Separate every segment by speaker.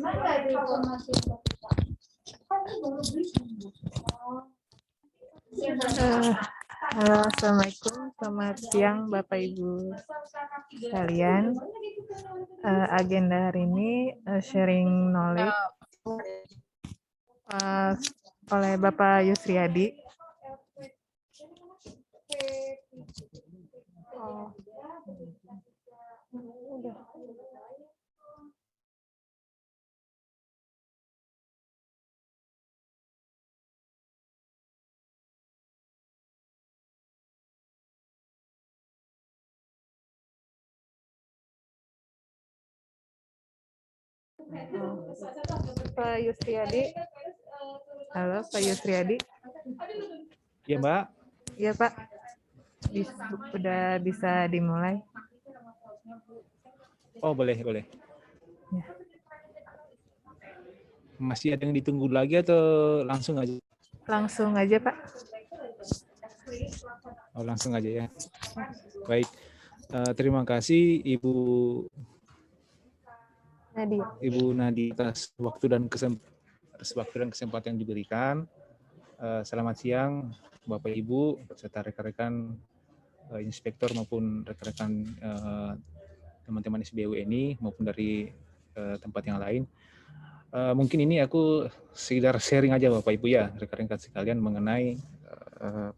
Speaker 1: Halo, Assalamualaikum, selamat siang Bapak Ibu sekalian. Agenda hari ini sharing knowledge oleh Bapak Yusriadi. Pak Yusriadi. Halo, Pak Yusriadi.
Speaker 2: Iya, Mbak.
Speaker 1: Iya, Pak. Sudah bisa dimulai.
Speaker 2: Oh, boleh.
Speaker 1: Ya.
Speaker 2: Masih ada yang ditunggu lagi atau langsung aja?
Speaker 1: Langsung aja, Pak.
Speaker 2: Oh, langsung aja ya. Baik. Terima kasih Ibu Nadia atas waktu dan kesempatan yang diberikan. Selamat siang Bapak Ibu serta rekan-rekan inspektor maupun rekan-rekan teman-teman SBW ini maupun dari tempat yang lain. Mungkin ini aku sekedar sharing aja Bapak Ibu ya, rekan-rekan sekalian mengenai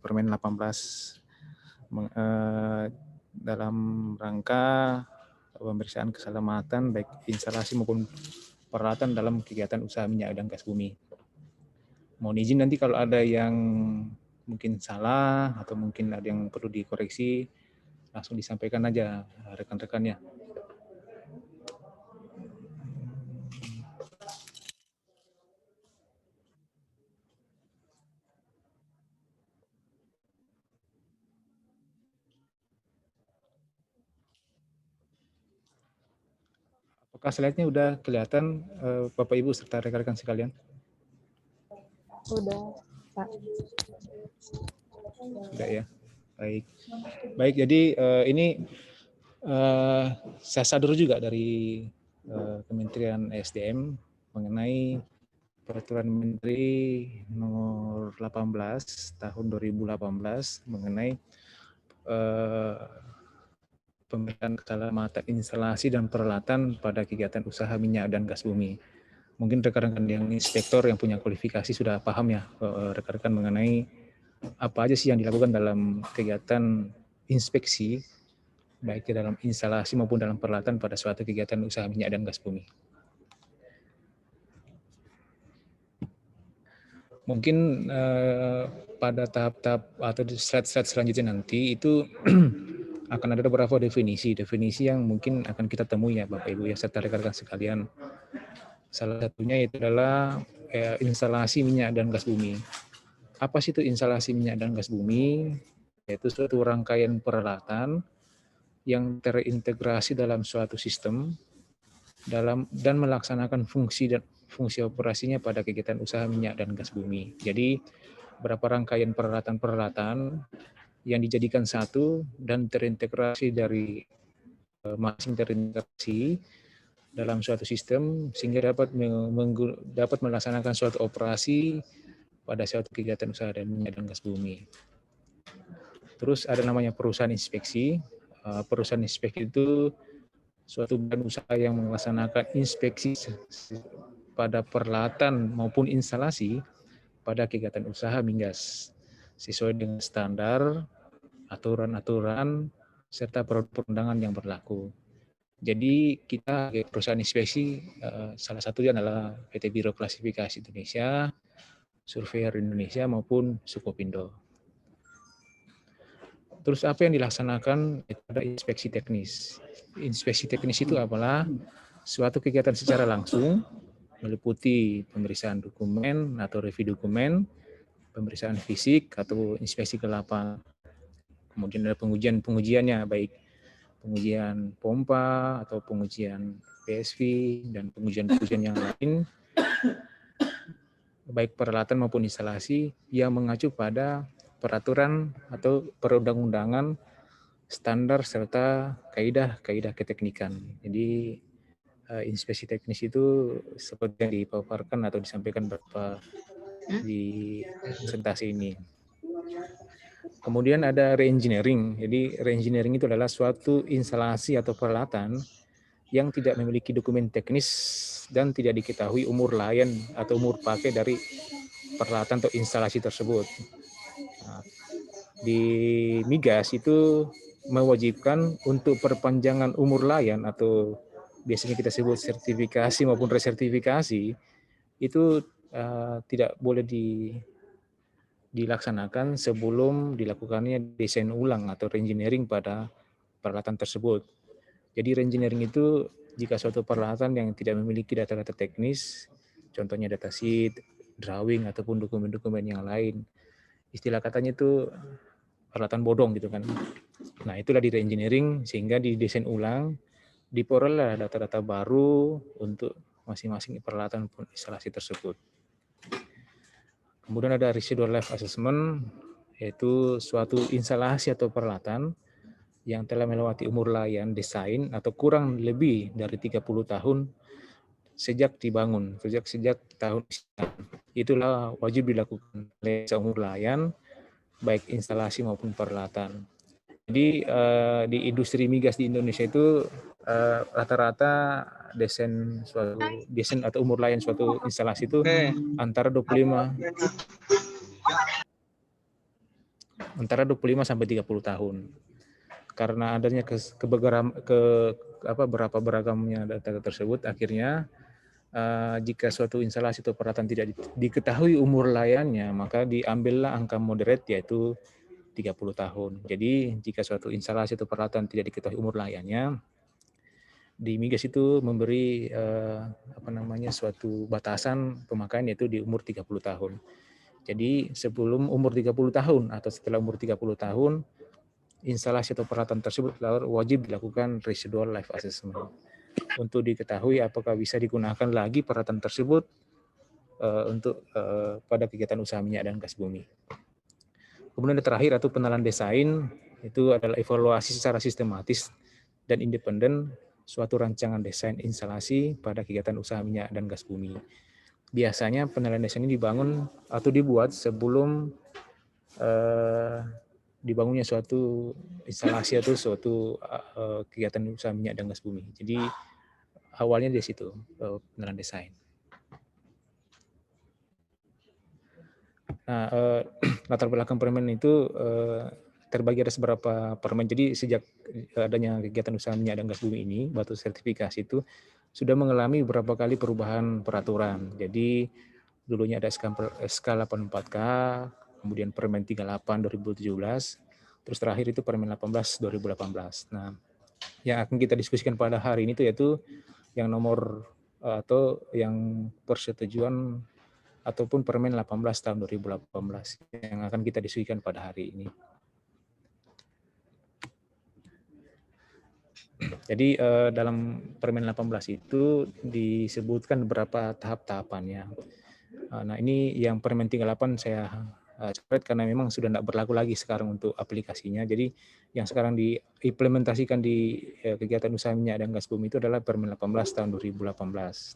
Speaker 2: Permen 18 dalam rangka pemeriksaan keselamatan baik instalasi maupun peralatan dalam kegiatan usaha minyak dan gas bumi. Mohon izin nanti kalau ada yang mungkin salah atau mungkin ada yang perlu dikoreksi, langsung disampaikan aja rekan-rekannya. Apakah slide-nya udah kelihatan Bapak Ibu serta rekan-rekan sekalian?
Speaker 1: Udah, Pak.
Speaker 2: Sudah ya. Baik. Jadi ini saya sadar juga dari Kementerian SDM mengenai Peraturan Menteri Nomor 18 Tahun 2018 mengenai pemeriksaan keselamatan instalasi dan peralatan pada kegiatan usaha minyak dan gas bumi. Mungkin rekan-rekan yang inspektor yang punya kualifikasi sudah paham ya rekan-rekan mengenai apa aja sih yang dilakukan dalam kegiatan inspeksi baik di dalam instalasi maupun dalam peralatan pada suatu kegiatan usaha minyak dan gas bumi. Mungkin pada tahap-tahap atau di slide-slide selanjutnya nanti itu akan ada beberapa definisi yang mungkin akan kita temui ya Bapak Ibu ya serta rekan-rekan sekalian. Salah satunya itu adalah instalasi minyak dan gas bumi. Apa sih itu instalasi minyak dan gas bumi? Yaitu suatu rangkaian peralatan yang terintegrasi dalam suatu sistem dan melaksanakan fungsi operasinya pada kegiatan usaha minyak dan gas bumi. Jadi beberapa rangkaian peralatan yang dijadikan satu dan terintegrasi dari masing terintegrasi dalam suatu sistem sehingga dapat melaksanakan suatu operasi pada suatu kegiatan usaha dan minyak dan gas bumi. Terus ada namanya perusahaan inspeksi. Perusahaan inspeksi itu suatu badan usaha yang melaksanakan inspeksi pada peralatan maupun instalasi pada kegiatan usaha migas sesuai dengan standar, aturan-aturan, serta perundangan yang berlaku. Jadi kita perusahaan inspeksi salah satunya adalah PT Biro Klasifikasi Indonesia, Surveyor Indonesia maupun Sukopindo. Terus apa yang dilaksanakan? Itu ada inspeksi teknis. Inspeksi teknis itu adalah suatu kegiatan secara langsung meliputi pemeriksaan dokumen atau review dokumen, pemeriksaan fisik atau inspeksi ke lapangan. Kemudian ada pengujiannya baik pengujian pompa atau pengujian PSV dan pengujian yang lain baik peralatan maupun instalasi yang mengacu pada peraturan atau perundang-undangan standar serta kaidah keteknikan. Jadi inspeksi teknis itu seperti yang dipaparkan atau disampaikan di presentasi ini. Kemudian ada reengineering. Jadi reengineering itu adalah suatu instalasi atau peralatan yang tidak memiliki dokumen teknis dan tidak diketahui umur layan atau umur pakai dari peralatan atau instalasi tersebut. Nah, di migas itu mewajibkan untuk perpanjangan umur layan atau biasanya kita sebut sertifikasi maupun resertifikasi itu tidak boleh dilaksanakan sebelum dilakukannya desain ulang atau reengineering pada peralatan tersebut. Jadi reengineering itu jika suatu peralatan yang tidak memiliki data-data teknis, contohnya datasheet, drawing ataupun dokumen-dokumen yang lain, istilah katanya itu peralatan bodong gitu kan. Nah, itulah di reengineering sehingga didesain ulang, diperoleh data-data baru untuk masing-masing peralatan instalasi tersebut. Kemudian ada residual life assessment, yaitu suatu instalasi atau peralatan yang telah melewati umur layan desain atau kurang lebih dari 30 tahun sejak dibangun, sejak tahun itulah wajib dilakukan umur layan, baik instalasi maupun peralatan. Jadi di industri migas di Indonesia itu rata-rata desain atau umur layan suatu instalasi itu antara 25 sampai 30 tahun. Karena adanya berapa beragamnya data tersebut, akhirnya jika suatu instalasi atau peralatan tidak diketahui umur layannya, maka diambillah angka moderate yaitu 30 tahun. Jadi jika suatu instalasi atau peralatan tidak diketahui umur layannya, di migas itu memberi suatu batasan pemakaian yaitu di umur 30 tahun. Jadi sebelum umur 30 tahun atau setelah umur 30 tahun, instalasi atau peralatan tersebut wajib dilakukan residual life assessment untuk diketahui apakah bisa digunakan lagi peralatan tersebut untuk pada kegiatan usaha minyak dan gas bumi. Kemudian yang terakhir atau pengenalan desain itu adalah evaluasi secara sistematis dan independen suatu rancangan desain instalasi pada kegiatan usaha minyak dan gas bumi. Biasanya penilaian desain ini dibangun atau dibuat sebelum dibangunnya suatu instalasi atau suatu kegiatan usaha minyak dan gas bumi. Jadi awalnya dari situ penilaian desain. Nah, latar belakang permen itu terbagi ada beberapa permen. Jadi sejak adanya kegiatan usaha minyak dan gas bumi ini, batu sertifikasi itu sudah mengalami beberapa kali perubahan peraturan. Jadi dulunya ada SK 84K, kemudian Permen 38 2017, terus terakhir itu Permen 18 2018. Nah, yang akan kita diskusikan pada hari ini itu yaitu yang nomor atau yang persetujuan ataupun Permen 18 tahun 2018 yang akan kita diskusikan pada hari ini. Jadi dalam Permen 18 itu disebutkan beberapa tahap-tahapannya. Nah, ini yang Permen 38 saya coret karena memang sudah tidak berlaku lagi sekarang untuk aplikasinya. Jadi yang sekarang diimplementasikan di kegiatan usaha minyak dan gas bumi itu adalah Permen 18 tahun 2018.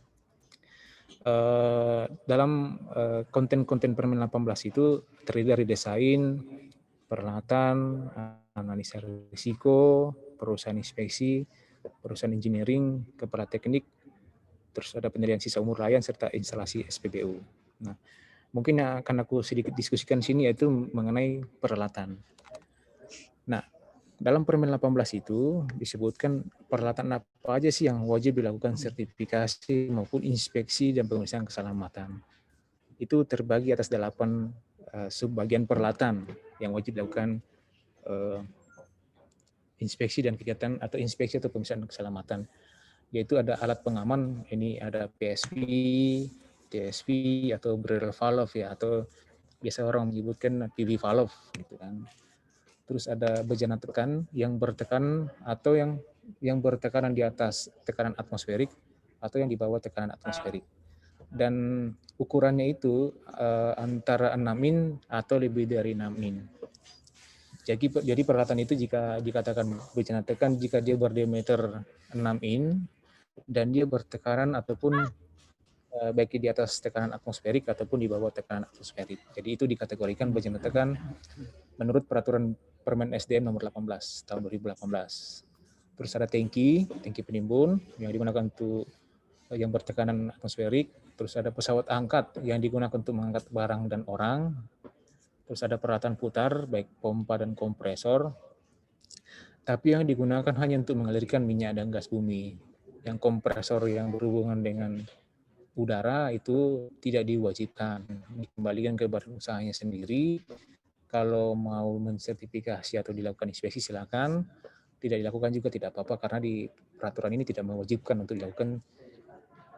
Speaker 2: Dalam konten-konten Permen 18 itu terdiri dari desain, peralatan, analisa risiko, perusahaan inspeksi, perusahaan engineering, kepala teknik, terus ada penilaian sisa umur layan serta instalasi SPBU. Nah, mungkin yang akan aku sedikit diskusikan di sini yaitu mengenai peralatan. Nah, dalam Permen 18 itu disebutkan peralatan apa aja sih yang wajib dilakukan sertifikasi maupun inspeksi dan pemeriksaan keselamatan. Itu terbagi atas 8 subbagian peralatan yang wajib dilakukan inspeksi dan kegiatan atau inspeksi atau pemeriksaan keselamatan. Yaitu ada alat pengaman, ini ada PSP, TSP atau barrel valve ya, atau biasa orang menyebutkan PV valve gitu kan. Terus ada bejana tekan yang bertekan atau yang bertekanan di atas tekanan atmosferik atau yang di bawah tekanan atmosferik. Dan ukurannya itu antara 6 in atau lebih dari 6 in. Jadi peralatan itu jika dikatakan bejana tekan jika dia berdiameter 6 in dan dia bertekanan ataupun baik di atas tekanan atmosferik ataupun di bawah tekanan atmosferik. Jadi itu dikategorikan baja tekan menurut peraturan Permen SDM nomor 18 tahun 2018. Terus ada tangki penimbun yang digunakan untuk yang bertekanan atmosferik. Terus ada pesawat angkat yang digunakan untuk mengangkat barang dan orang. Terus ada peralatan putar, baik pompa dan kompresor. Tapi yang digunakan hanya untuk mengalirkan minyak dan gas bumi. Yang kompresor yang berhubungan dengan udara itu tidak diwajibkan, dikembalikan ke badan usahanya sendiri. Kalau mau mensertifikasi atau dilakukan inspeksi silakan, tidak dilakukan juga tidak apa-apa karena di peraturan ini tidak mewajibkan untuk dilakukan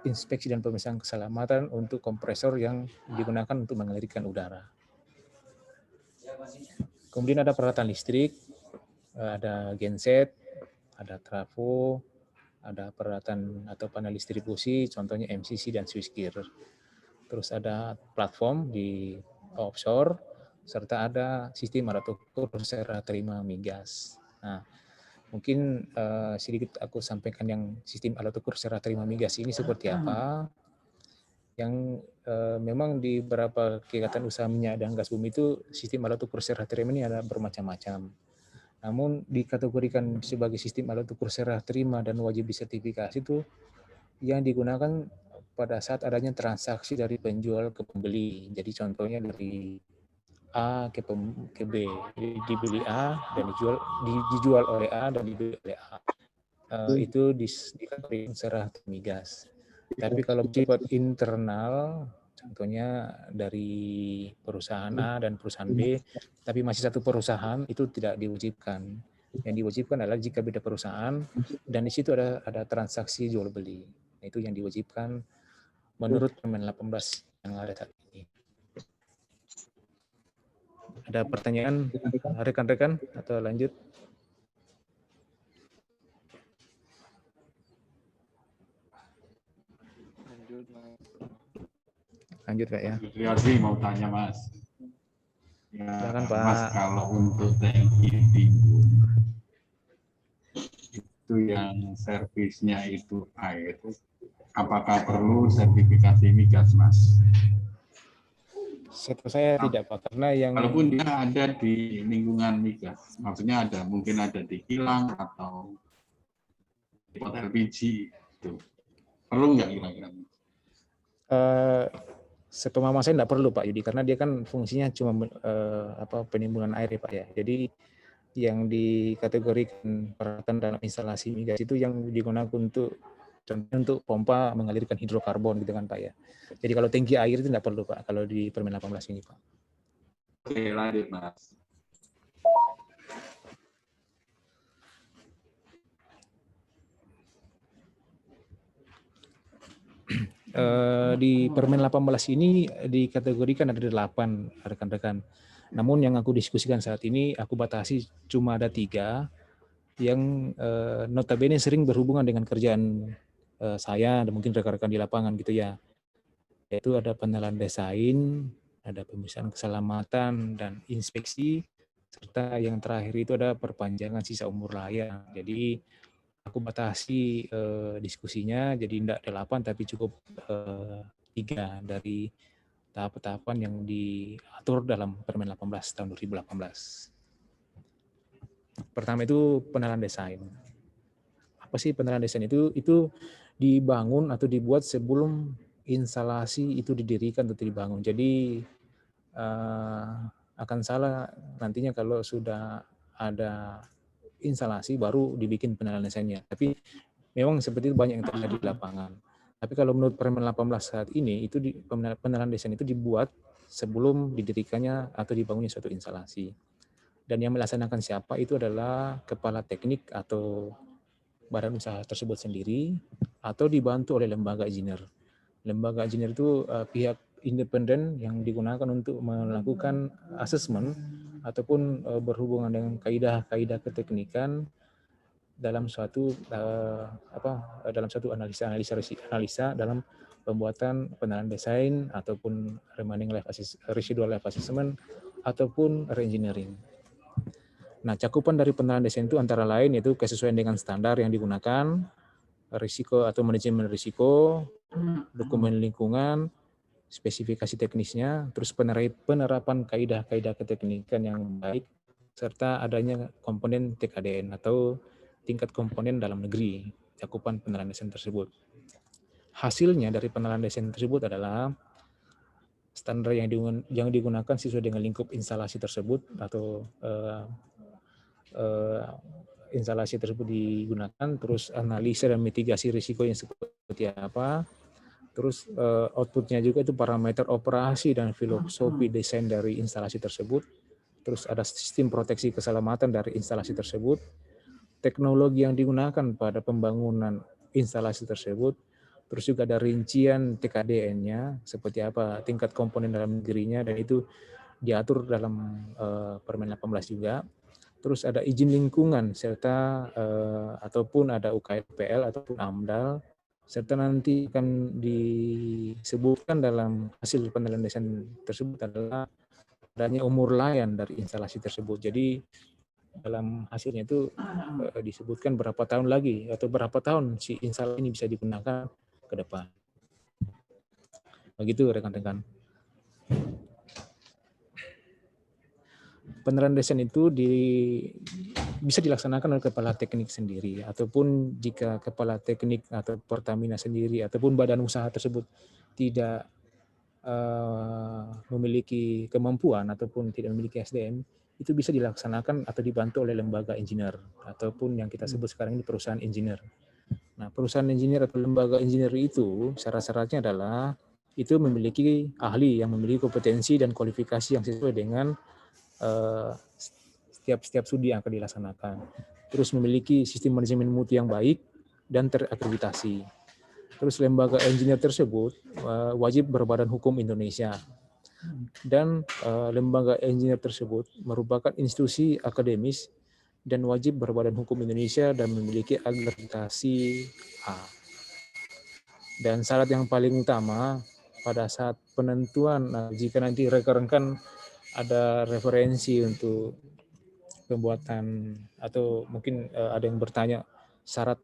Speaker 2: inspeksi dan pemeriksaan keselamatan untuk kompresor yang digunakan untuk mengalirkan udara. Kemudian ada peralatan listrik, ada genset, ada trafo, ada peralatan atau panel distribusi, contohnya MCC dan switchgear. Terus ada platform di offshore, serta ada sistem alat ukur serah terima migas. Nah, mungkin sedikit aku sampaikan yang sistem alat ukur serah terima migas ini seperti apa. Yang memang di beberapa kegiatan usaha minyak dan gas bumi itu sistem alat ukur serah terima ini ada bermacam-macam. Namun dikategorikan sebagai sistem alat ukur serah terima dan wajib disertifikasi itu yang digunakan pada saat adanya transaksi dari penjual ke pembeli. Jadi contohnya dari A ke B, dibeli A dan dijual oleh A dan dibeli oleh A. Itu dikategorikan serah migas. Tapi kalau bersifat internal, contohnya dari perusahaan A dan perusahaan B, tapi masih satu perusahaan, itu tidak diwajibkan. Yang diwajibkan adalah jika beda perusahaan dan di situ ada transaksi jual beli. Itu yang diwajibkan menurut Permen 18 yang ada saat ini. Ada pertanyaan rekan-rekan atau lanjut? Lanjut Pak ya.
Speaker 3: Triasi mau tanya Mas. Ya,
Speaker 2: silakan Pak.
Speaker 3: Mas, kalau untuk tangki timbun itu yang servisnya itu air, apakah perlu sertifikasi migas Mas?
Speaker 2: Setahu saya tidak Pak, karena yang
Speaker 3: walaupun dia ada di lingkungan migas, maksudnya mungkin ada di kilang atau di pot LPG itu, perlu nggak kira-kira?
Speaker 2: Sepemahaman saya tidak perlu Pak Yudi, karena dia kan fungsinya cuma penimbunan air ya Pak ya. Jadi yang dikategorikan peralatan dalam instalasi migas itu yang digunakan untuk contohnya untuk pompa mengalirkan hidrokarbon gitu kan Pak ya. Jadi kalau tangki air itu tidak perlu Pak kalau di Permen 18 ini Pak.
Speaker 3: Oke, lanjut Mas.
Speaker 2: Di Permen 18 ini dikategorikan ada 8 rekan-rekan. Namun yang aku diskusikan saat ini aku batasi cuma ada 3 yang notabene sering berhubungan dengan kerjaan saya dan mungkin rekan-rekan di lapangan gitu ya. Yaitu ada pengenalan desain, ada pemeriksaan keselamatan dan inspeksi, serta yang terakhir itu ada perpanjangan sisa umur layak. Jadi aku batasi diskusinya jadi tidak 8 tapi cukup 3 dari tahap-tahapan yang diatur dalam Permen 18 tahun 2018. Pertama itu pengenalan desain. Apa sih pengenalan desain itu? Itu dibangun atau dibuat sebelum instalasi itu didirikan atau dibangun. Jadi akan salah nantinya kalau sudah ada instalasi baru dibikin pengenalan desainnya. Tapi memang seperti itu banyak yang terjadi di lapangan. Tapi kalau menurut Permen 18 saat ini itu pengenalan desain itu dibuat sebelum didirikannya atau dibangunnya suatu instalasi. Dan yang melaksanakan siapa itu adalah kepala teknik atau badan usaha tersebut sendiri atau dibantu oleh lembaga engineer. Lembaga engineer itu pihak independen yang digunakan untuk melakukan asesmen ataupun berhubungan dengan kaidah-kaidah keteknikan dalam suatu dalam suatu analisa dalam pembuatan pengenalan desain ataupun residual life assessment ataupun reengineering. Nah, cakupan dari pengenalan desain itu antara lain yaitu kesesuaian dengan standar yang digunakan, risiko atau manajemen risiko, dokumen lingkungan, spesifikasi teknisnya, terus penerapan kaidah-kaidah keteknikan yang baik, serta adanya komponen TKDN atau tingkat komponen dalam negeri cakupan pengenalan desain tersebut. Hasilnya dari pengenalan desain tersebut adalah standar yang digunakan sesuai dengan lingkup instalasi tersebut atau instalasi tersebut digunakan, terus analisa dan mitigasi risiko yang seperti apa, terus outputnya juga itu parameter operasi dan filosofi desain dari instalasi tersebut, terus ada sistem proteksi keselamatan dari instalasi tersebut, teknologi yang digunakan pada pembangunan instalasi tersebut, terus juga ada rincian TKDN-nya seperti apa, tingkat komponen dalam negerinya, dan itu diatur dalam Permen 18 juga. Terus ada izin lingkungan serta ataupun ada UKPL ataupun AMDAL, serta nanti akan disebutkan dalam hasil penilaian desain tersebut adalah adanya umur layan dari instalasi tersebut. Jadi dalam hasilnya itu disebutkan berapa tahun lagi atau berapa tahun si instalasi ini bisa digunakan ke depan. Begitu rekan-rekan. Penerapan desain itu bisa dilaksanakan oleh kepala teknik sendiri, ataupun jika kepala teknik atau Pertamina sendiri ataupun badan usaha tersebut tidak memiliki kemampuan ataupun tidak memiliki SDM, itu bisa dilaksanakan atau dibantu oleh lembaga engineer ataupun yang kita sebut sekarang ini perusahaan engineer. Nah, perusahaan engineer atau lembaga engineer itu syarat-syaratnya adalah itu memiliki ahli yang memiliki kompetensi dan kualifikasi yang sesuai dengan setiap studi yang akan dilaksanakan. Terus memiliki sistem manajemen mutu yang baik dan terakreditasi. Terus lembaga engineer tersebut wajib berbadan hukum Indonesia. Dan lembaga engineer tersebut merupakan institusi akademis dan wajib berbadan hukum Indonesia dan memiliki akreditasi A. Dan syarat yang paling utama pada saat penentuan, jika nanti rekan-rekan ada referensi untuk pembuatan atau mungkin ada yang bertanya syarat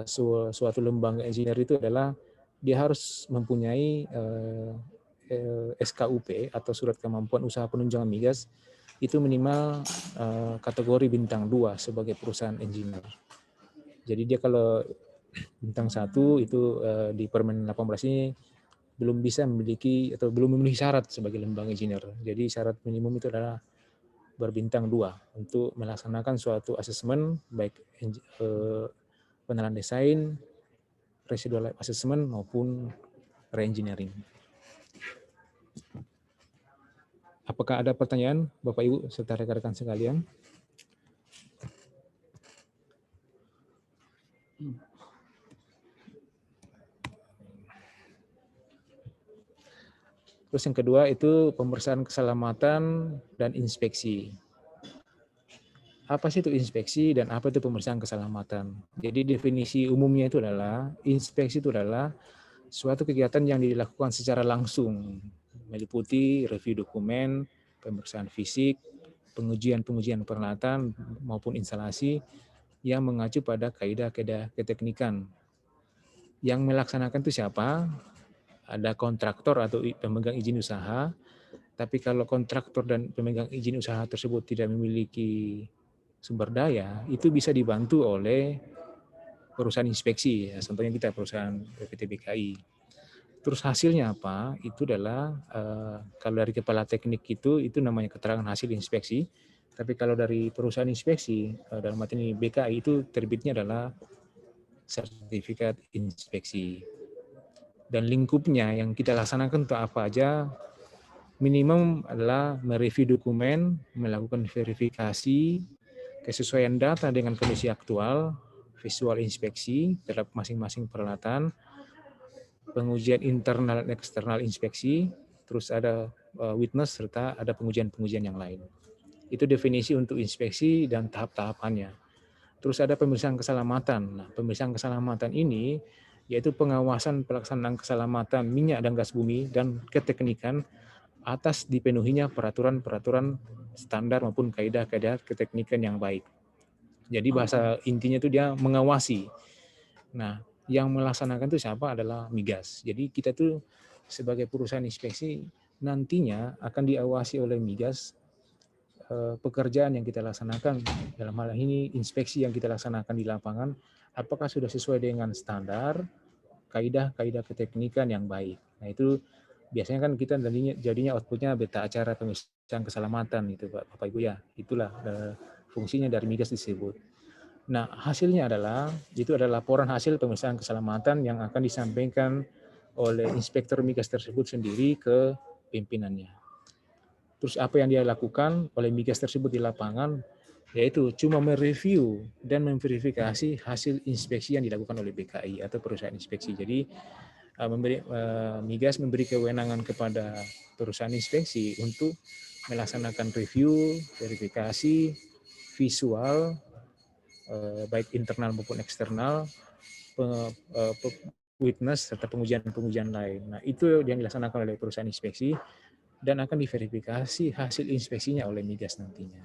Speaker 2: suatu lembaga engineer itu adalah dia harus mempunyai SKUP atau surat kemampuan usaha penunjang migas itu minimal kategori bintang 2 sebagai perusahaan engineer. Jadi dia kalau bintang 1 itu di Permen 18 ini belum bisa memiliki atau belum memenuhi syarat sebagai lembaga engineer. Jadi syarat minimum itu adalah berbintang 2 untuk melaksanakan suatu asesmen baik pengenalan desain, residual life assessment maupun re-engineering. Apakah ada pertanyaan Bapak Ibu serta rekan-rekan sekalian? Terus yang kedua itu pemeriksaan keselamatan dan inspeksi. Apa sih itu inspeksi dan apa itu pemeriksaan keselamatan? Jadi definisi umumnya itu adalah inspeksi itu adalah suatu kegiatan yang dilakukan secara langsung, meliputi review dokumen, pemeriksaan fisik, pengujian peralatan maupun instalasi yang mengacu pada kaidah-kaidah keteknikan. Yang melaksanakan itu siapa? Ada kontraktor atau pemegang izin usaha, tapi kalau kontraktor dan pemegang izin usaha tersebut tidak memiliki sumber daya, itu bisa dibantu oleh perusahaan inspeksi, ya, contohnya kita perusahaan PTBKI. Terus hasilnya apa? Itu adalah kalau dari kepala teknik itu namanya keterangan hasil inspeksi, tapi kalau dari perusahaan inspeksi dalam arti ini BKI itu terbitnya adalah sertifikat inspeksi. Dan lingkupnya yang kita laksanakan untuk apa aja, minimum adalah mereview dokumen, melakukan verifikasi, kesesuaian data dengan kondisi aktual, visual inspeksi terhadap masing-masing peralatan, pengujian internal dan eksternal inspeksi, terus ada witness, serta ada pengujian-pengujian yang lain. Itu definisi untuk inspeksi dan tahap-tahapannya. Terus ada pemeriksaan keselamatan. Nah, pemeriksaan keselamatan ini yaitu pengawasan pelaksanaan keselamatan minyak dan gas bumi dan keteknikan atas dipenuhinya peraturan-peraturan standar maupun kaidah-kaidah keteknikan yang baik. Jadi bahasa intinya itu dia mengawasi. Nah, yang melaksanakan itu siapa adalah migas. Jadi kita tuh sebagai perusahaan inspeksi nantinya akan diawasi oleh migas pekerjaan yang kita laksanakan, dalam hal ini inspeksi yang kita laksanakan di lapangan, apakah sudah sesuai dengan standar, kaidah-kaidah keteknikan yang baik. Nah itu biasanya kan kita jadinya outputnya berita acara pemeriksaan keselamatan itu Bapak Ibu ya. Itulah fungsinya dari migas disebut. Nah hasilnya adalah itu adalah laporan hasil pemeriksaan keselamatan yang akan disampaikan oleh inspektur migas tersebut sendiri ke pimpinannya. Terus apa yang dia lakukan oleh migas tersebut di lapangan, yaitu cuma mereview dan memverifikasi hasil inspeksi yang dilakukan oleh BKI atau perusahaan inspeksi. Jadi migas memberi kewenangan kepada perusahaan inspeksi untuk melaksanakan review, verifikasi, visual, baik internal maupun eksternal, witness serta pengujian lain. Nah itu yang dilaksanakan oleh perusahaan inspeksi dan akan diverifikasi hasil inspeksinya oleh migas nantinya.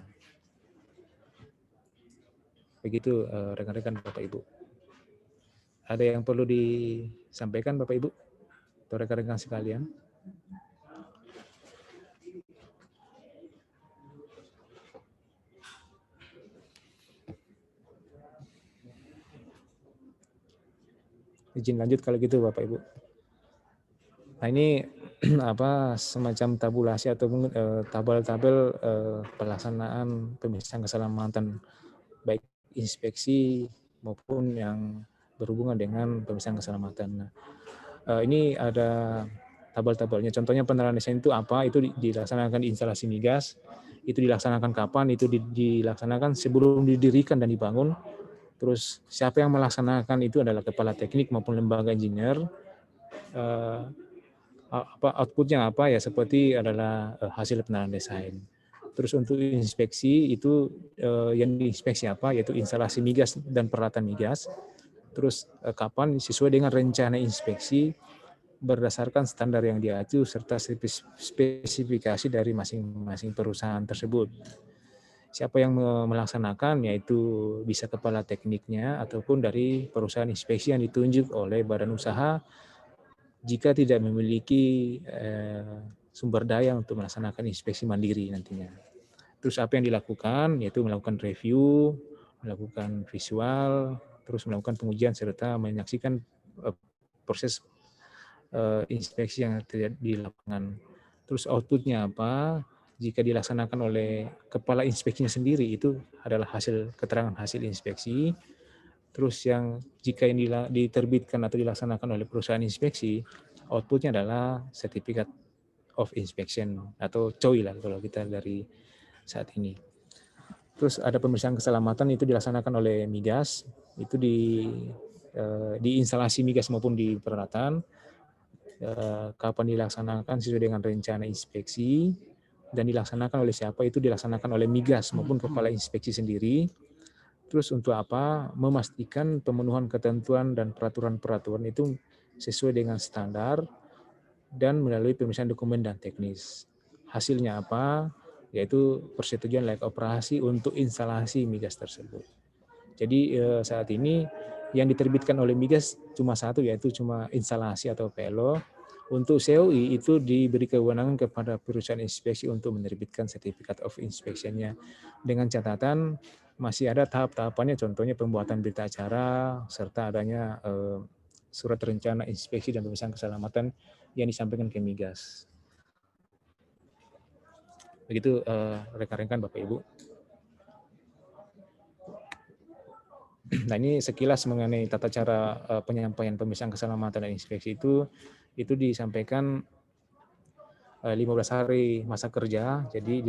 Speaker 2: Begitu rekan-rekan Bapak Ibu. Ada yang perlu disampaikan Bapak Ibu atau rekan-rekan sekalian? Izin lanjut kalau gitu Bapak Ibu. Nah ini semacam tabulasi atau tabel-tabel pelaksanaan pemeriksaan keselamatan baik inspeksi maupun yang berhubungan dengan pemeriksaan keselamatan. Nah, ini ada tabel-tabelnya. Contohnya penerapan desain itu apa? Itu dilaksanakan di instalasi migas. Itu dilaksanakan kapan? Itu dilaksanakan sebelum didirikan dan dibangun. Terus siapa yang melaksanakan itu adalah kepala teknik maupun lembaga engineer. Outputnya apa ya? Seperti adalah hasil penerapan desain. Terus untuk inspeksi itu yang diinspeksi apa? Yaitu instalasi migas dan peralatan migas. Terus kapan sesuai dengan rencana inspeksi berdasarkan standar yang diatur serta spesifikasi dari masing-masing perusahaan tersebut. Siapa yang melaksanakan yaitu bisa kepala tekniknya ataupun dari perusahaan inspeksi yang ditunjuk oleh badan usaha jika tidak memiliki sumber daya untuk melaksanakan inspeksi mandiri nantinya. Terus apa yang dilakukan yaitu melakukan review, melakukan visual, terus melakukan pengujian serta menyaksikan proses inspeksi yang terjadi di lapangan. Terus outputnya apa? Jika dilaksanakan oleh kepala inspeksinya sendiri itu adalah hasil keterangan hasil inspeksi. Terus yang jika ini diterbitkan atau dilaksanakan oleh perusahaan inspeksi, outputnya adalah Certificate of Inspection atau COI lah kalau kita dari saat ini. Terus ada pemeriksaan keselamatan itu dilaksanakan oleh migas, itu di instalasi migas maupun di peralatan. Kapan dilaksanakan sesuai dengan rencana inspeksi dan dilaksanakan oleh siapa itu dilaksanakan oleh migas maupun kepala inspeksi sendiri. Terus untuk apa? Memastikan pemenuhan ketentuan dan peraturan-peraturan itu sesuai dengan standar dan melalui pemeriksaan dokumen dan teknis. Hasilnya apa? Yaitu persetujuan layak operasi untuk instalasi migas tersebut. Jadi saat ini yang diterbitkan oleh migas cuma satu, yaitu cuma instalasi atau PLO. Untuk COI itu diberi kewenangan kepada perusahaan inspeksi untuk menerbitkan Certificate of Inspection-nya. Dengan catatan masih ada tahap-tahapannya, contohnya pembuatan berita acara, serta adanya surat rencana inspeksi dan pemeriksaan keselamatan yang disampaikan ke migas. Begitu rekan-rekan Bapak Ibu. Nah ini sekilas mengenai tata cara penyampaian pemeriksaan keselamatan dan inspeksi itu disampaikan 15 hari masa kerja. Jadi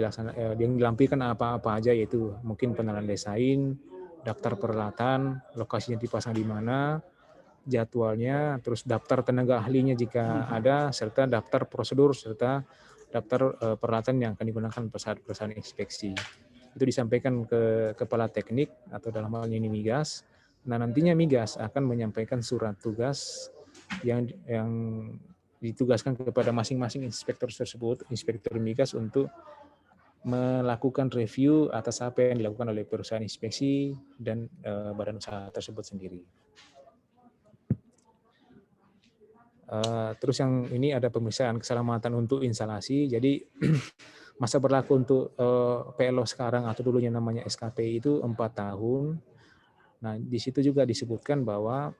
Speaker 2: yang dilampirkan apa-apa aja, yaitu mungkin penerapan desain, daftar peralatan, lokasinya dipasang di mana, jadwalnya, terus daftar tenaga ahlinya jika ada, serta daftar prosedur serta daftar peralatan yang akan digunakan saat pelaksanaan inspeksi. Itu disampaikan ke kepala teknik atau dalam hal ini migas. Nah nantinya migas akan menyampaikan surat tugas yang ditugaskan kepada masing-masing inspektur tersebut, inspektur migas, untuk melakukan review atas apa yang dilakukan oleh perusahaan inspeksi dan badan usaha tersebut sendiri. Terus yang ini ada pemeriksaan keselamatan untuk instalasi. Jadi masa berlaku untuk PLO sekarang atau dulunya namanya SKP itu 4 tahun. Nah, di situ juga disebutkan bahwa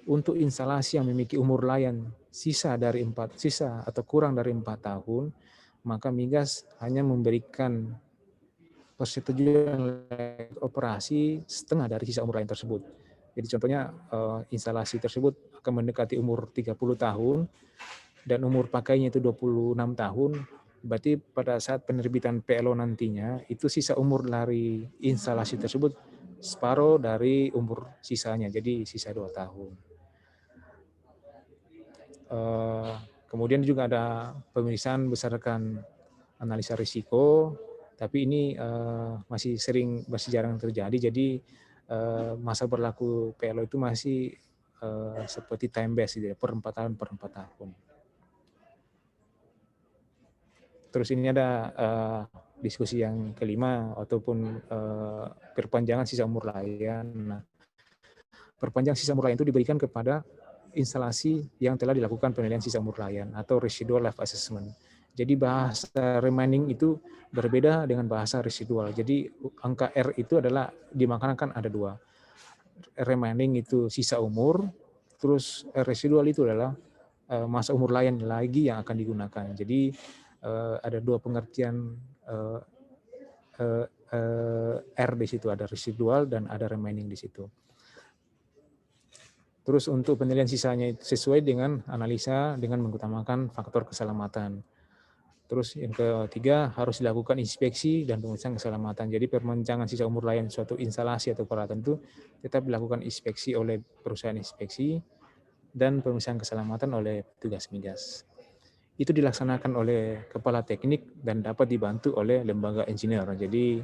Speaker 2: untuk instalasi yang memiliki umur layan sisa atau kurang dari 4 tahun, maka Migas hanya memberikan persetujuan operasi setengah dari sisa umur layan tersebut. Jadi contohnya instalasi tersebut akan mendekati umur 30 tahun dan umur pakainya itu 26 tahun, berarti pada saat penerbitan PLO nantinya itu sisa umur dari instalasi tersebut separuh dari umur sisanya, jadi sisa 2 tahun. Kemudian juga ada pemeriksaan berdasarkan analisa risiko, tapi ini masih jarang terjadi, jadi masa berlaku PLO itu masih seperti time base, gitu ya, per 4 tahun. Terus ini ada diskusi yang kelima ataupun perpanjangan sisa umur layan. Nah, perpanjangan sisa umur layan itu diberikan kepada instalasi yang telah dilakukan penilaian sisa umur layan atau residual life assessment. Jadi bahasa remaining itu berbeda dengan bahasa residual. Jadi angka R itu adalah di makanan kan ada 2. Remaining itu sisa umur, terus residual itu adalah masa umur layan lagi yang akan digunakan. Jadi ada 2 pengertian R di situ, ada residual dan ada remaining di situ. Terus untuk penilaian sisanya sesuai dengan analisa dengan mengutamakan faktor keselamatan. Terus yang ketiga harus dilakukan inspeksi dan pemeriksaan keselamatan. Jadi perpanjangan sisa umur layan suatu instalasi atau peralatan itu tetap dilakukan inspeksi oleh perusahaan inspeksi dan pemeriksaan keselamatan oleh petugas Migas. Itu dilaksanakan oleh kepala teknik dan dapat dibantu oleh lembaga engineer. Jadi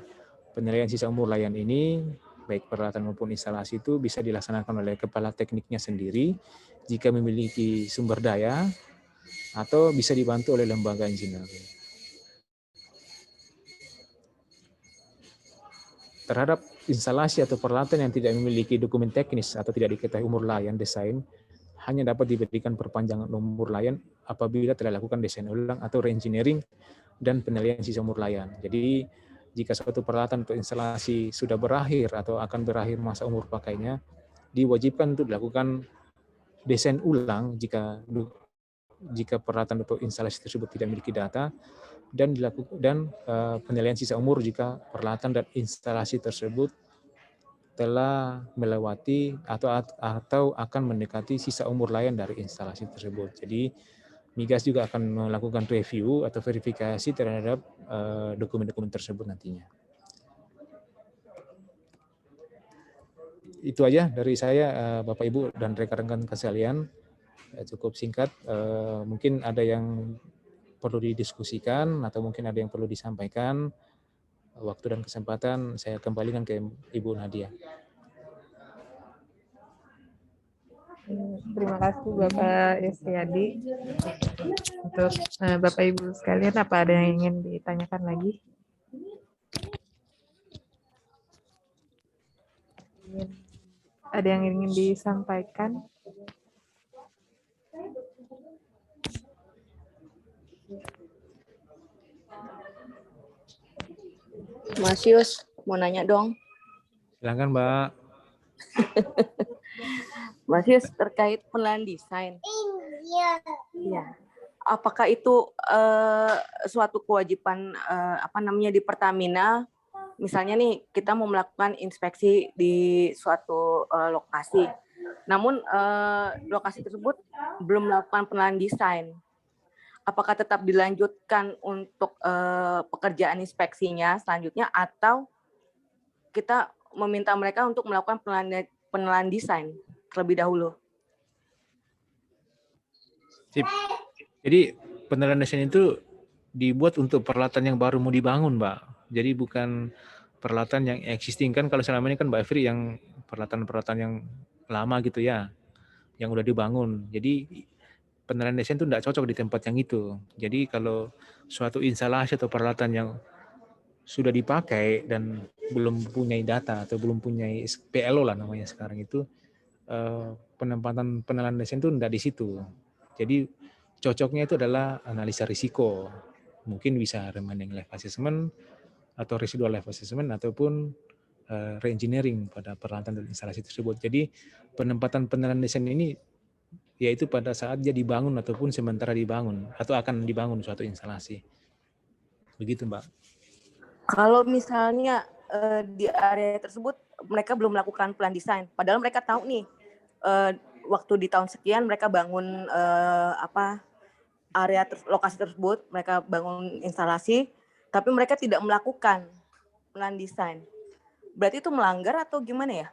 Speaker 2: penilaian sisa umur layan ini baik peralatan maupun instalasi itu bisa dilaksanakan oleh kepala tekniknya sendiri jika memiliki sumber daya atau bisa dibantu oleh lembaga engineer. Terhadap instalasi atau peralatan yang tidak memiliki dokumen teknis atau tidak diketahui umur layan desain, hanya dapat diberikan perpanjangan umur layan apabila telah dilakukan desain ulang atau reengineering dan penilaian sisa umur layan. Jadi jika suatu peralatan atau instalasi sudah berakhir atau akan berakhir masa umur pakainya, diwajibkan untuk dilakukan desain ulang jika peralatan atau instalasi tersebut tidak memiliki data, dan penilaian sisa umur jika peralatan dan instalasi tersebut telah melewati atau akan mendekati sisa umur layan dari instalasi tersebut. Jadi Migas juga akan melakukan review atau verifikasi terhadap dokumen-dokumen tersebut nantinya. Itu aja dari saya, Bapak Ibu dan rekan-rekan sekalian. Cukup singkat. Mungkin ada yang perlu didiskusikan atau mungkin ada yang perlu disampaikan. Waktu dan kesempatan saya kembalikan ke Ibu Nadia.
Speaker 1: Terima kasih Bapak Yusriadi. Untuk Bapak Ibu sekalian, apa ada yang ingin ditanyakan lagi? Ada yang ingin disampaikan?
Speaker 4: Mas Yus, mau nanya dong.
Speaker 2: Silakan, Mbak.
Speaker 4: Mas Yus, terkait penilaian desain. Iya. Apakah itu suatu kewajiban di Pertamina? Misalnya nih, kita mau melakukan inspeksi di suatu lokasi. Namun lokasi tersebut belum melakukan penilaian desain. Apakah tetap dilanjutkan untuk pekerjaan inspeksinya selanjutnya, atau kita meminta mereka untuk melakukan penilaian desain terlebih dahulu?
Speaker 2: Sip. Jadi penilaian desain itu dibuat untuk peralatan yang baru mau dibangun, Mbak. Jadi bukan peralatan yang existing. Kan kalau selama ini kan Mbak Efri yang peralatan-peralatan yang lama gitu ya, yang udah dibangun. Jadi penilaian desain itu tidak cocok di tempat yang itu. Jadi kalau suatu instalasi atau peralatan yang sudah dipakai dan belum punya data atau belum punya PLO lah namanya sekarang itu penempatan penilaian desain itu tidak di situ. Jadi cocoknya itu adalah analisa risiko. Mungkin bisa remaining life assessment atau residual life assessment ataupun re-engineering pada peralatan dan instalasi tersebut. Jadi penempatan penilaian desain ini yaitu pada saat dia dibangun ataupun sementara dibangun atau akan dibangun suatu instalasi. Begitu, Mbak.
Speaker 4: Kalau misalnya di area tersebut mereka belum melakukan plan desain, padahal mereka tahu nih waktu di tahun sekian mereka bangun area lokasi tersebut, mereka bangun instalasi, tapi mereka tidak melakukan plan desain. Berarti itu melanggar atau gimana ya?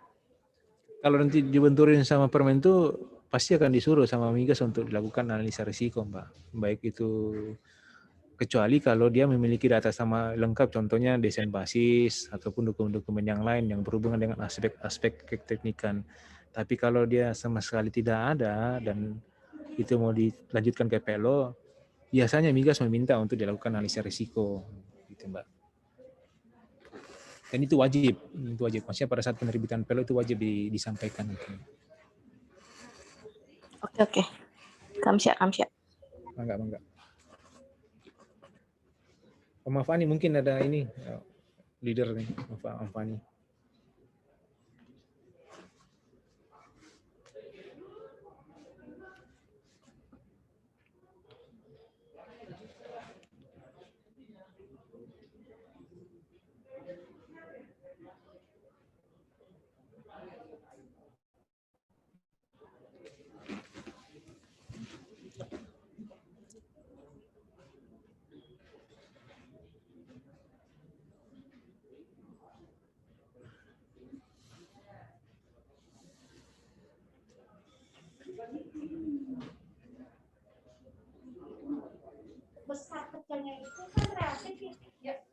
Speaker 2: Kalau nanti dibenturin sama Permen itu pasti akan disuruh sama Migas untuk dilakukan analisa risiko, Mbak. Baik itu kecuali kalau dia memiliki data sama lengkap, contohnya desain basis ataupun dokumen-dokumen yang lain yang berhubungan dengan aspek-aspek keteknikan. Tapi kalau dia sama sekali tidak ada dan itu mau dilanjutkan ke PLO, biasanya Migas meminta untuk dilakukan analisa risiko, gitu, Mbak. Dan itu wajib. Maksudnya pada saat penerbitan PLO itu wajib disampaikan.
Speaker 4: Oke. Kamsya.
Speaker 2: Mangga. Om Fani mungkin ada ini leader nih, Om Fani.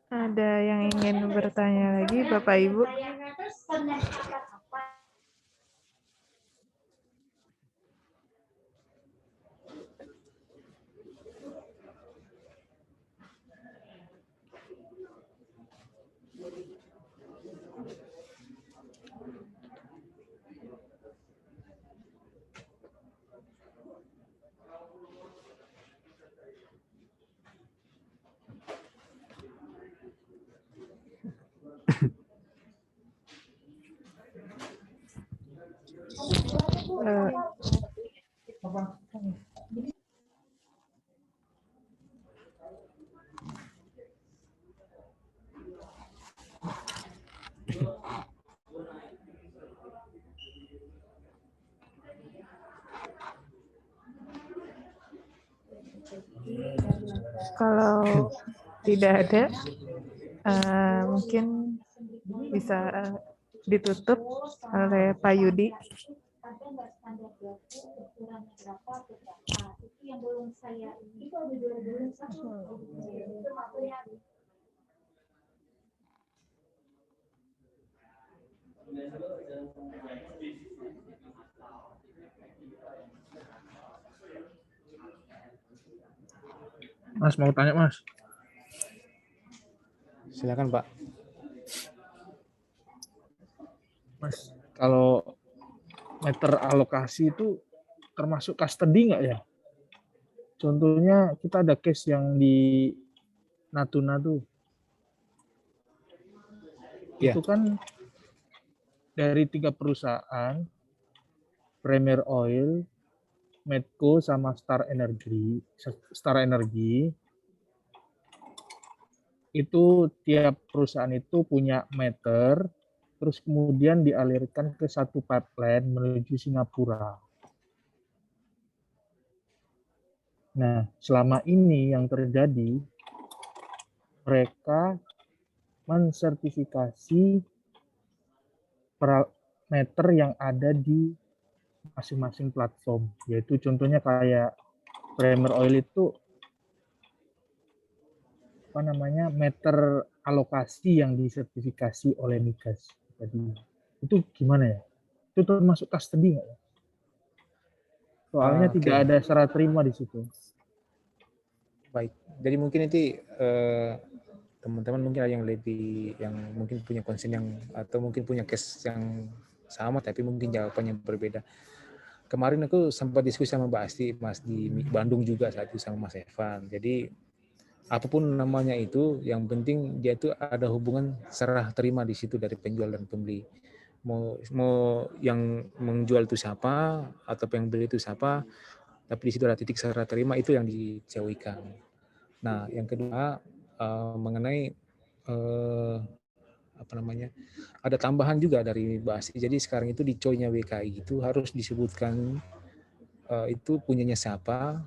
Speaker 1: Ada yang ingin bertanya lagi, Bapak Ibu? Kalau tidak ada, mungkin bisa ditutup oleh Pak Yudi.
Speaker 5: Mas mau tanya, Mas.
Speaker 2: Silakan, Pak.
Speaker 5: Mas, kalau meter alokasi itu termasuk custody nggak ya? Contohnya kita ada case yang di Natuna tuh.
Speaker 2: Ya.
Speaker 5: Itu kan dari 3 perusahaan, Premier Oil, Medco, sama Star Energy, itu tiap perusahaan itu punya meter, terus kemudian dialirkan ke satu pipeline menuju Singapura. Nah, selama ini yang terjadi, mereka mensertifikasi meter yang ada di masing-masing platform, yaitu contohnya kayak Premier Oil itu meter alokasi yang disertifikasi oleh Migas. Jadi itu gimana ya? Itu termasuk custody nggak ya? Soalnya tidak ada serah terima di situ.
Speaker 2: Baik. Jadi mungkin nanti teman-teman mungkin ada yang mungkin punya concern yang atau mungkin punya case yang sama tapi mungkin jawabannya berbeda. Kemarin aku sempat diskusi sama Mbak Asti, Mas di Bandung juga saat itu sama Mas Evan. Jadi apapun namanya itu, yang penting dia itu ada hubungan serah terima di situ dari penjual dan pembeli. Mau yang menjual itu siapa atau yang beli itu siapa, tapi di situ ada titik serah terima, itu yang dijauhikan. Nah, yang kedua mengenai apa namanya, ada tambahan juga dari Mbak Asti. Jadi sekarang itu di COI-nya WKI itu harus disebutkan itu punyanya siapa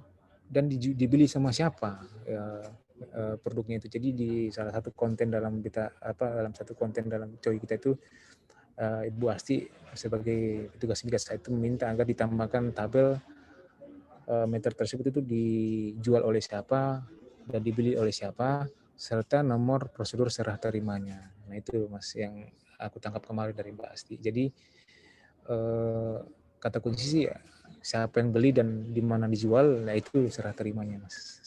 Speaker 2: dan dibeli sama siapa produknya itu. Jadi di salah satu konten dalam kita dalam satu konten dalam COI kita itu Ibu Asti sebagai petugas migas itu meminta agar ditambahkan tabel meter tersebut itu dijual oleh siapa dan dibeli oleh siapa serta nomor prosedur serah terimanya. Nah itu Mas yang aku tangkap kemarin dari Mbak Asti. Jadi kata kunci sih siapa yang beli dan di mana dijual, nah itu serah terimanya Mas.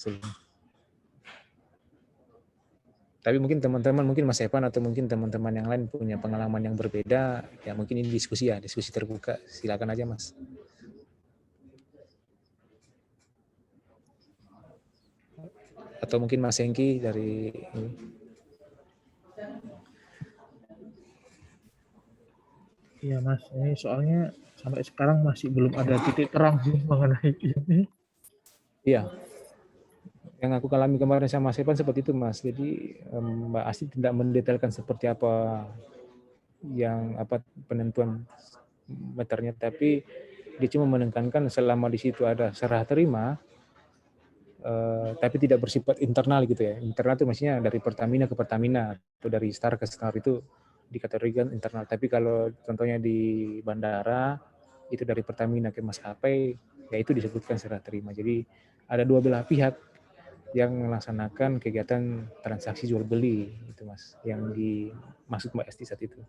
Speaker 2: Tapi mungkin teman-teman, mungkin Mas Evan atau mungkin teman-teman yang lain punya pengalaman yang berbeda, ya mungkin ini diskusi terbuka. Silakan aja Mas. Atau mungkin Mas Hengki dari ini.
Speaker 5: Iya Mas, ini soalnya sampai sekarang masih belum ada titik terang sih mengenai ini.
Speaker 2: Iya. Yang aku alami kemarin sama Mas Evan seperti itu Mas. Jadi Mbak Asti tidak mendetailkan seperti apa penentuan meternya, tapi dia cuma menekankan selama di situ ada serah terima, tapi tidak bersifat internal gitu ya. Internal itu maksudnya dari Pertamina ke Pertamina atau dari Star ke Star, itu dikategorikan internal. Tapi kalau contohnya di bandara itu dari Pertamina ke maskapai, ya itu disebutkan serah terima. Jadi ada dua belah pihak yang melaksanakan kegiatan transaksi jual beli itu Mas, yang dimaksud Mbak Esti saat itu.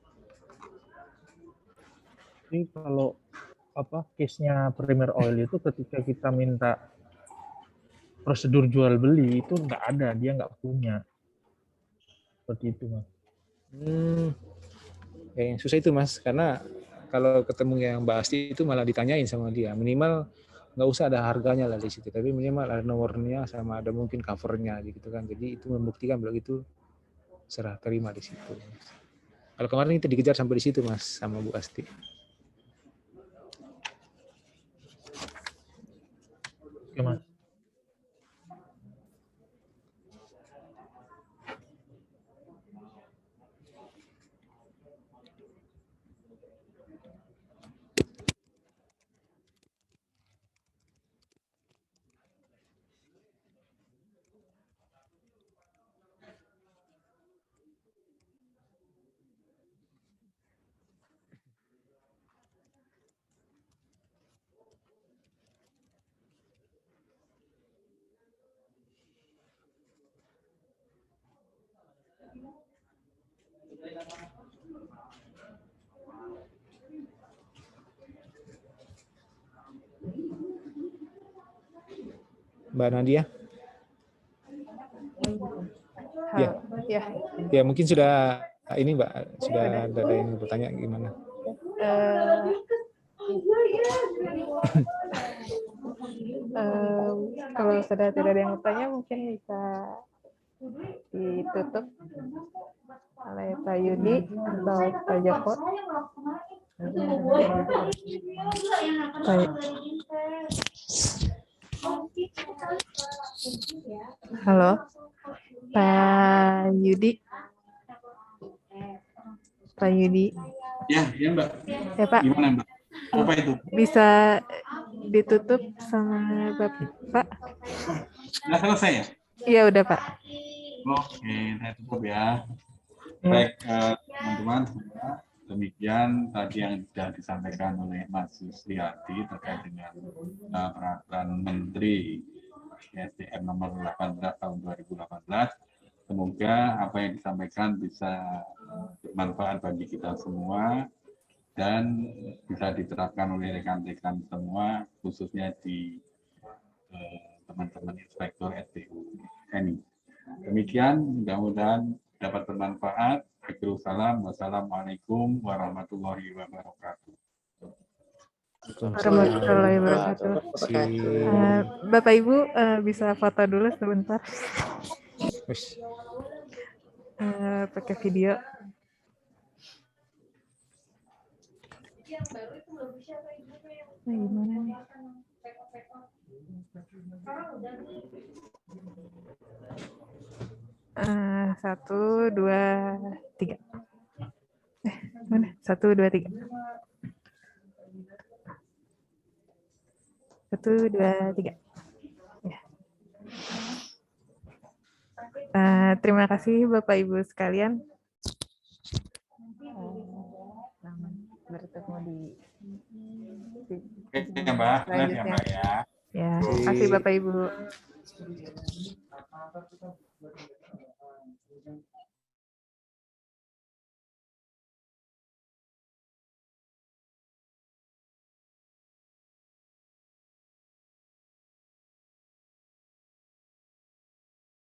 Speaker 5: Jadi kalau case-nya Premier Oil itu ketika kita minta prosedur jual beli itu nggak ada, dia nggak punya. Seperti itu Mas.
Speaker 2: Ya, yang susah itu Mas, karena kalau ketemu yang Mbak Asti itu malah ditanyain sama dia, minimal nggak usah ada harganya lah di situ, tapi minimal ada nomornya sama ada mungkin covernya gitu kan. Jadi itu membuktikan bahwa itu serah terima di situ. Kalau kemarin itu dikejar sampai di situ Mas sama Bu Asti.
Speaker 5: Oke Mas.
Speaker 2: Mbak Nadia? Ya. Ya mungkin sudah ini Mbak, sudah ada yang bertanya gimana?
Speaker 1: Kalau sudah tidak ada yang bertanya mungkin bisa ditutup oleh Pak Yudi atau Pak Joko. Baik. Halo, Pak Yudi. Pak Yudi.
Speaker 3: Ya Mbak.
Speaker 1: Ya Pak.
Speaker 3: Gimana Mbak? Apa itu?
Speaker 1: Bisa ditutup sama Bapak?
Speaker 3: Sudah selesai ya?
Speaker 1: Iya udah Pak.
Speaker 3: Oke, saya tutup ya. Baik teman-teman, demikian tadi yang sudah disampaikan oleh Mas Susiati terkait dengan peraturan Menteri SDM nomor 18 tahun 2018. Semoga apa yang disampaikan bisa bermanfaat bagi kita semua dan bisa diterapkan oleh rekan-rekan semua, khususnya di teman-teman inspektur SDU ini. Demikian, mudah-mudahan dapat bermanfaat. Waalaikumsalam. Wassalamualaikum warahmatullahi wabarakatuh.
Speaker 1: Warahmatullahi wabarakatuh. Bapak Ibu bisa foto dulu sebentar.
Speaker 2: Wis.
Speaker 1: Pakai video. Nah, gimana nih? Satu, dua, tiga. Mana? 1, 2, 3. 1, 2, 3. Ya. Terima kasih Bapak Ibu sekalian. Bertemu di
Speaker 3: Oke ya Mbak, ya
Speaker 1: selanjutnya.
Speaker 3: Mbak ya.
Speaker 1: Ya, terima kasih Bapak Ibu.